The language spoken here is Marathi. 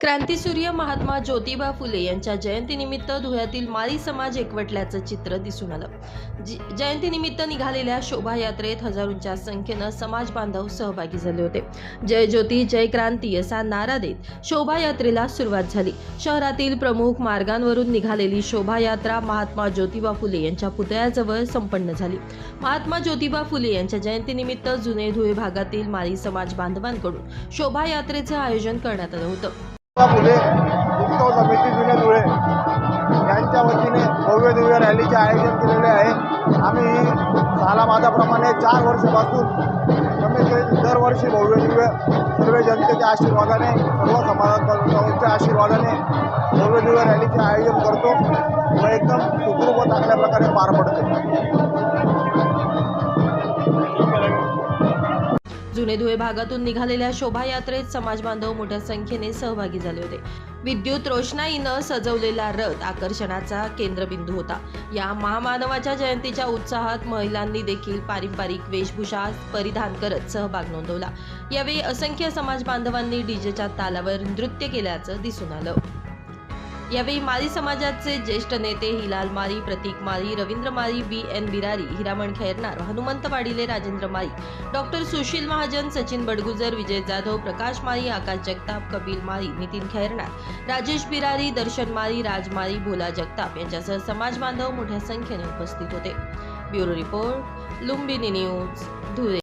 क्रांतीसूर्य महात्मा ज्योतिबा फुले यांच्या जयंतीनिमित्त धुळ्यातील माळी समाज एकवटल्याचं चित्र दिसून आलं। जयंतीनिमित्त निघालेल्या शोभायात्रेत हजारोंच्या संख्येनं समाज बांधव सहभागी झाले होते। जय ज्योती जय क्रांती असा नारा देत शोभायात्रेला सुरुवात झाली। शहरातील प्रमुख मार्गांवरून निघालेली शोभायात्रा महात्मा ज्योतिबा फुले यांच्या पुतळ्याजवळ संपन्न झाली। महात्मा ज्योतिबा फुले यांच्या जयंतीनिमित्त जुने धुळे भागातील माळी समाज बांधवांकडून शोभायात्रेचं आयोजन करण्यात आलं होतं। फुले उत्सव समिती जुने धुळे यांच्या वतीने भव्य दिव्य रॅलीचे आयोजन केलेले आहे। आम्ही सालामादाप्रमाणे 4 वर्षापासून कमीत दरवर्षी भव्य दिव्य सर्व जनतेच्या आशीर्वादाने, सर्व समाजाच्या आशीर्वादाने भव्य दिव्य रॅलीचे आयोजन करतो व एकदम सुखरूप व चांगल्या प्रकारे पार पडते। जुने धुळे भागातून निघालेल्या शोभायात्रेत समाज बांधव मोठ्या संख्येने सहभागी झाले होते। विद्युत रोषणाईनं सजवलेला रथ आकर्षणाचा केंद्रबिंदू होता। या महामानवाच्या जयंतीच्या उत्साहात महिलांनी देखील पारंपरिक वेशभूषा परिधान करत सहभाग नोंदवला। यावेळी असंख्य समाज बांधवांनी डीजेच्या तालावर नृत्य केल्याचं दिसून आलं। यावेळी माळी समाजाचे ज्येष्ठ नेते हिलाल माळी, प्रतीक माळी, रवींद्र माळी, BN बिरारी, हिरामण खैरनार, हनुमंत वाडिले, राजेंद्र माळी, डॉक्टर सुशील महाजन, सचिन बडगुजर, विजय जाधव, प्रकाश माळी, आकाश जगताप, कपिल माळी, नितीन खैरनार, राजेश बिरारी, दर्शन माळी, राज माळी, भोला जगताप यांच्यासह समाज बांधव मोठ्या संख्येने उपस्थित होते। Bureau report, Lumbini news, Dhule.